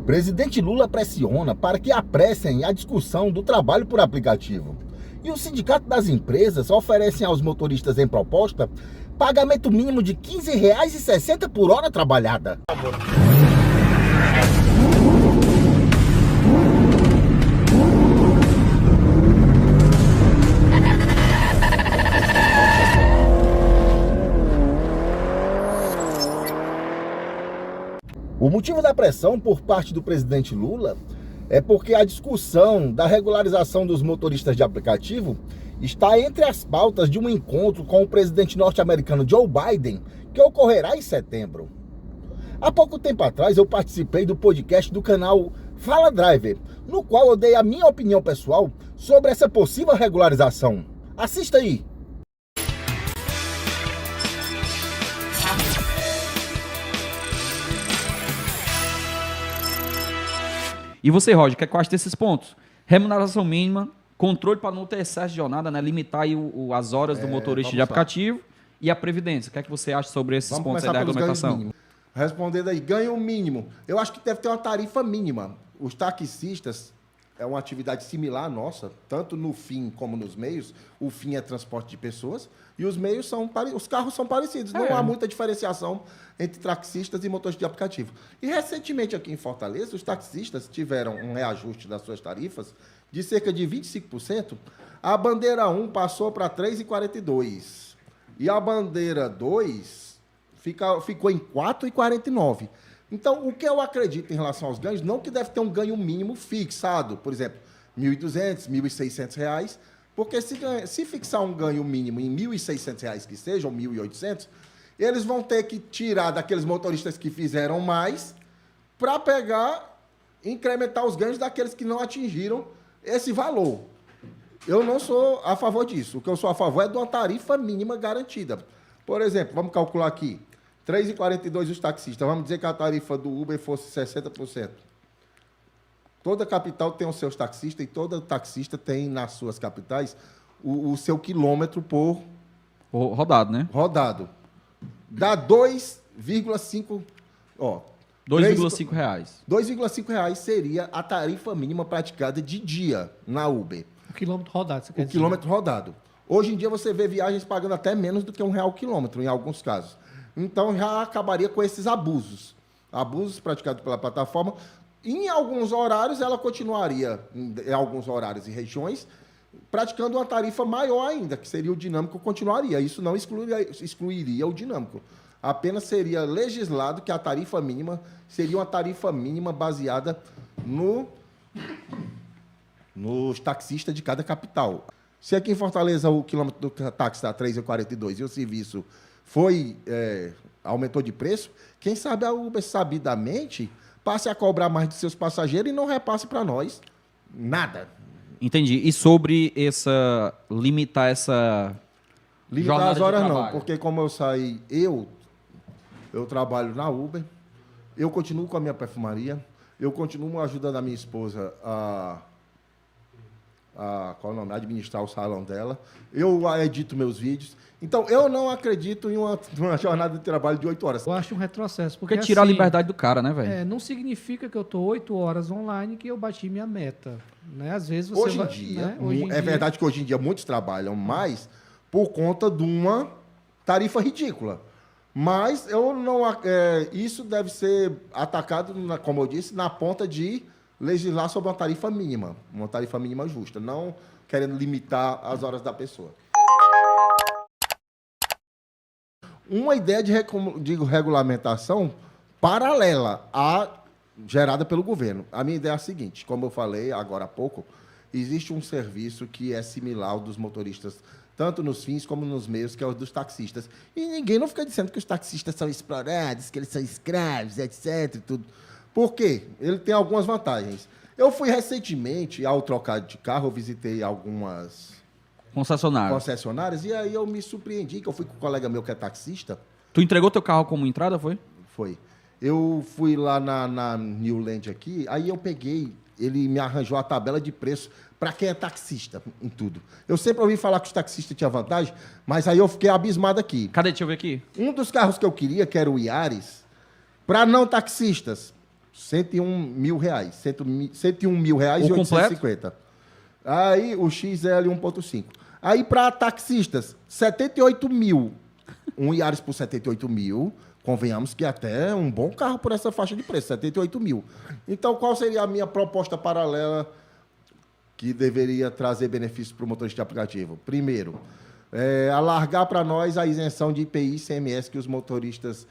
Presidente Lula pressiona para que apressem a discussão do trabalho por aplicativo. E o Sindicato das Empresas oferecem aos motoristas em proposta pagamento mínimo de R$ 15,60 por hora trabalhada. O motivo da pressão por parte do presidente Lula é porque a discussão da regularização dos motoristas de aplicativo está entre as pautas de um encontro com o presidente norte-americano Joe Biden, que ocorrerá em setembro. Há pouco tempo atrás eu participei do podcast do canal Fala Driver, no qual eu dei a minha opinião pessoal sobre essa possível regularização. Assista aí! E você, Roger, o que é que eu acho desses pontos? Remuneração mínima, controle para não ter excesso de jornada, né? Limitar aí as horas do motorista de aplicativo e a previdência. O que é que você acha sobre esses pontos aí da regulamentação? Respondendo aí, ganho mínimo. Eu acho que deve ter uma tarifa mínima. Os taxistas é uma atividade similar à nossa, tanto no fim como nos meios. O fim é transporte de pessoas e os meios são os carros são parecidos. Não há muita diferenciação entre taxistas e motores de aplicativo. E recentemente aqui em Fortaleza, os taxistas tiveram um reajuste das suas tarifas de cerca de 25%. A bandeira 1 passou para 3,42 e a bandeira 2 ficou em 4,49. Então, o que eu acredito em relação aos ganhos, não que deve ter um ganho mínimo fixado, por exemplo, R$ 1.200, R$ 1.600, porque se fixar um ganho mínimo em R$ 1.600 que seja, ou R$ 1.800, eles vão ter que tirar daqueles motoristas que fizeram mais para incrementar os ganhos daqueles que não atingiram esse valor. Eu não sou a favor disso. O que eu sou a favor é de uma tarifa mínima garantida. Por exemplo, vamos calcular aqui. 3,42 os taxistas. Vamos dizer que a tarifa do Uber fosse 60%. Toda capital tem os seus taxistas e todo taxista tem nas suas capitais o seu quilômetro por... Rodado, né? Rodado. Dá 2,5... R$ reais. R$ 2,5 seria a tarifa mínima praticada de dia na Uber. O quilômetro rodado, você quer dizer? Quilômetro rodado. Hoje em dia você vê viagens pagando até menos do que R$ 1 o quilômetro, em alguns casos. Então já acabaria com esses abusos. Abusos praticados pela plataforma. Em alguns horários, ela continuaria, em alguns horários e regiões, praticando uma tarifa maior ainda, que seria o dinâmico, continuaria. Isso não excluiria o dinâmico. Apenas seria legislado que a tarifa mínima seria uma tarifa mínima baseada nos taxistas de cada capital. Se aqui em Fortaleza o quilômetro do táxi está 3,42 e o serviço aumentou de preço, quem sabe a Uber sabidamente passe a cobrar mais de seus passageiros e não repasse para nós nada. Entendi. E sobre limitar as horas não, porque como eu saí, eu trabalho na Uber, eu continuo com a minha perfumaria, eu continuo ajudando a minha esposa a administrar o salão dela, eu edito meus vídeos. Então, eu não acredito em uma jornada de trabalho de 8 horas. Eu acho um retrocesso. Porque tirar assim, a liberdade do cara, né, velho? Não significa que eu estou 8 horas online que eu bati minha meta. Né? Às vezes você Hoje em dia, verdade que hoje em dia muitos trabalham mais por conta de uma tarifa ridícula. Mas eu não, isso deve ser atacado, como eu disse, na ponta de legislar sobre uma tarifa mínima justa, não querendo limitar as horas da pessoa. Uma ideia de regulamentação paralela à gerada pelo governo. A minha ideia é a seguinte, como eu falei agora há pouco, existe um serviço que é similar ao dos motoristas, tanto nos fins como nos meios, que é o dos taxistas. E ninguém não fica dizendo que os taxistas são explorados, que eles são escravos, etc. Tudo. Por quê? Ele tem algumas vantagens. Eu fui recentemente, ao trocar de carro, eu visitei algumas concessionárias e aí eu me surpreendi, que eu fui com um colega meu que é taxista. Tu entregou teu carro como entrada, foi? Foi. Eu fui lá na Newland aqui, aí eu peguei, ele me arranjou a tabela de preço para quem é taxista em tudo. Eu sempre ouvi falar que os taxistas tinham vantagem, mas aí eu fiquei abismado aqui. Cadê? Deixa eu ver aqui. Um dos carros que eu queria, que era o Yaris, para não taxistas, R$101 mil. R$101 mil e 850. Aí o XL 1.5. Aí para taxistas, 78 mil. Um Yaris por 78 mil. Convenhamos que até é um bom carro por essa faixa de preço, 78 mil. Então, qual seria a minha proposta paralela que deveria trazer benefícios para o motorista de aplicativo? Primeiro, alargar para nós a isenção de IPI e ICMS que os motoristas,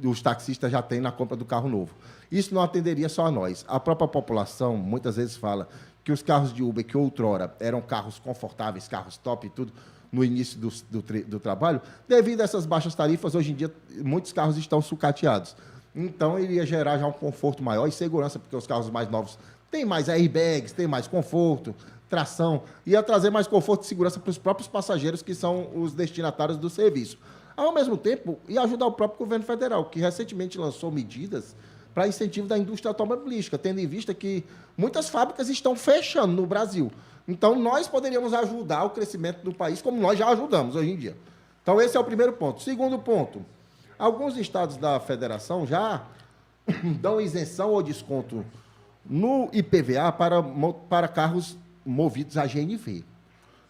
os taxistas já têm na compra do carro novo. Isso não atenderia só a nós. A própria população muitas vezes fala que os carros de Uber, que outrora eram carros confortáveis, carros top e tudo, no início do trabalho, devido a essas baixas tarifas, hoje em dia, muitos carros estão sucateados. Então, iria gerar já um conforto maior e segurança, porque os carros mais novos têm mais airbags, têm mais conforto, tração, ia trazer mais conforto e segurança para os próprios passageiros, que são os destinatários do serviço. Ao mesmo tempo, ia ajudar o próprio governo federal, que recentemente lançou medidas para incentivo da indústria automobilística, tendo em vista que muitas fábricas estão fechando no Brasil. Então, nós poderíamos ajudar o crescimento do país, como nós já ajudamos hoje em dia. Então, esse é o primeiro ponto. Segundo ponto, alguns estados da federação já dão isenção ou desconto no IPVA para carros movidos a GNV.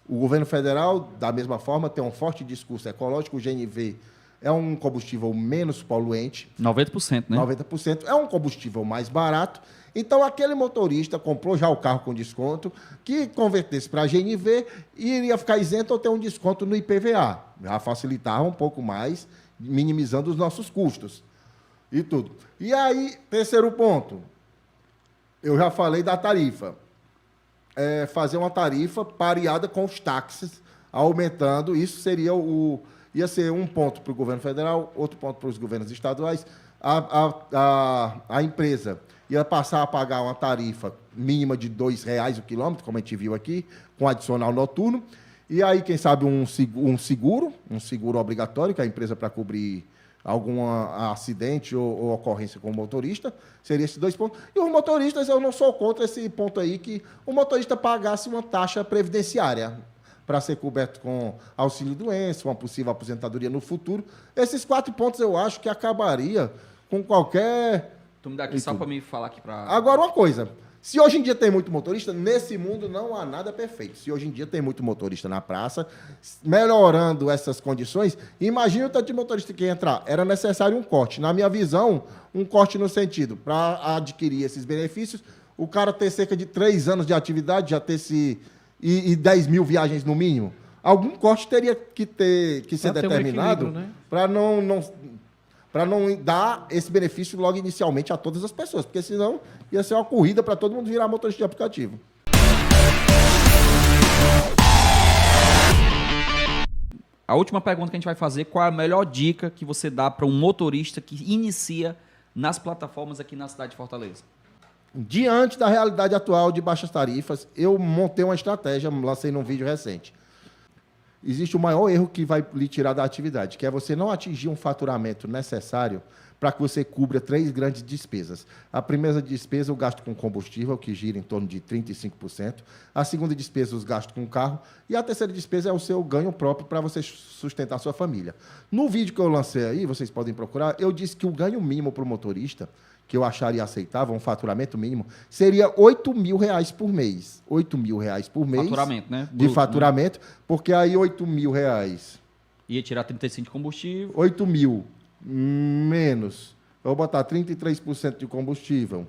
O governo federal, da mesma forma, tem um forte discurso ecológico. O GNV é um combustível menos poluente. 90%, né? 90%. É um combustível mais barato. Então, aquele motorista comprou já o carro com desconto, que convertesse para a GNV e iria ficar isento ou ter um desconto no IPVA. Já facilitava um pouco mais, minimizando os nossos custos e tudo. E aí, terceiro ponto, eu já falei da tarifa. Fazer uma tarifa pareada com os táxis, aumentando. Isso seria ia ser um ponto para o governo federal, outro ponto para os governos estaduais. A empresa ia passar a pagar uma tarifa mínima de R$2 o quilômetro, como a gente viu aqui, com adicional noturno. E aí, quem sabe, um seguro obrigatório, que a empresa, para cobrir algum acidente ou ocorrência com o motorista, seria esses dois pontos. E os motoristas, eu não sou contra esse ponto aí, que o motorista pagasse uma taxa previdenciária para ser coberto com auxílio-doença, uma possível aposentadoria no futuro. Esses 4 pontos eu acho que acabaria com qualquer... Tu me dá aqui só para me falar aqui para... Agora, uma coisa. Se hoje em dia tem muito motorista, nesse mundo não há nada perfeito. Se hoje em dia tem muito motorista na praça, melhorando essas condições, imagina o tanto de motorista que ia entrar. Era necessário um corte. Na minha visão, um corte no sentido, para adquirir esses benefícios, o cara ter cerca de 3 anos de atividade, já ter e 10 mil viagens no mínimo. Algum corte teria que ser determinado, né? Para não dar esse benefício logo inicialmente a todas as pessoas, porque senão ia ser uma corrida para todo mundo virar motorista de aplicativo. A última pergunta que a gente vai fazer: qual é a melhor dica que você dá para um motorista que inicia nas plataformas aqui na cidade de Fortaleza? Diante da realidade atual de baixas tarifas, eu montei uma estratégia, lancei num vídeo recente. Existe o maior erro que vai lhe tirar da atividade, que é você não atingir um faturamento necessário para que você cubra 3 grandes despesas. A primeira despesa, o gasto com combustível, que gira em torno de 35%. A segunda despesa, os gastos com carro. E a terceira despesa é o seu ganho próprio para você sustentar a sua família. No vídeo que eu lancei aí, vocês podem procurar, eu disse que o ganho mínimo para o motorista, que eu acharia aceitável, um faturamento mínimo, seria R$8 mil por mês. R$8 mil por mês. Faturamento, né? De faturamento, porque aí R$8 mil. Ia tirar 35% de combustível. 8 mil menos, eu vou botar 33% de combustível,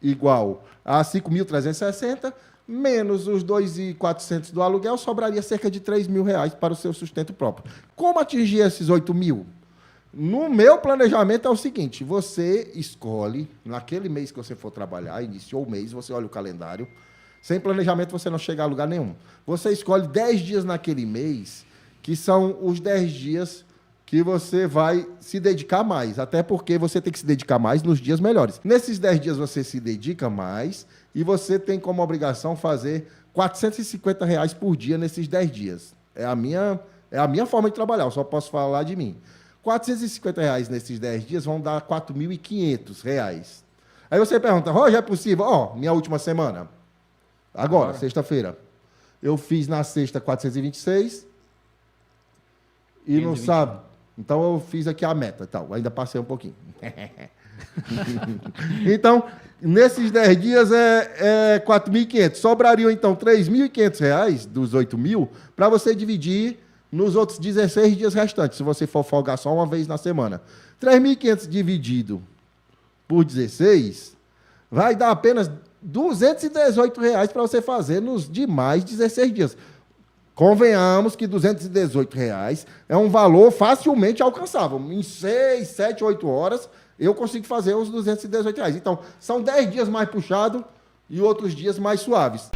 igual a 5.360, menos os 2.400 do aluguel, sobraria cerca de R$3 mil para o seu sustento próprio. Como atingir esses 8 mil? No meu planejamento é o seguinte: você escolhe, naquele mês que você for trabalhar, iniciou o mês, você olha o calendário, sem planejamento você não chega a lugar nenhum. Você escolhe 10 dias naquele mês, que são os 10 dias que você vai se dedicar mais, até porque você tem que se dedicar mais nos dias melhores. Nesses 10 dias você se dedica mais e você tem como obrigação fazer R$450 por dia nesses 10 dias. É a minha forma de trabalhar, eu só posso falar de mim. R$450 nesses 10 dias vão dar R$4.500. Aí você pergunta: Roger, é possível? Minha última semana. Agora, sexta-feira. Eu fiz na sexta 426 e no sábado. Então eu fiz aqui a meta, tal. Ainda passei um pouquinho. Então, nesses 10 dias é 4.500. Sobrariam, então, R$3.500 dos 8.000 para você dividir nos outros 16 dias restantes, se você for folgar só uma vez na semana. 3.500 dividido por 16 vai dar apenas R$218 para você fazer nos demais 16 dias. Convenhamos que R$218 é um valor facilmente alcançável. Em 6, 7, 8 horas, eu consigo fazer os R$218. Então, são 10 dias mais puxados e outros dias mais suaves.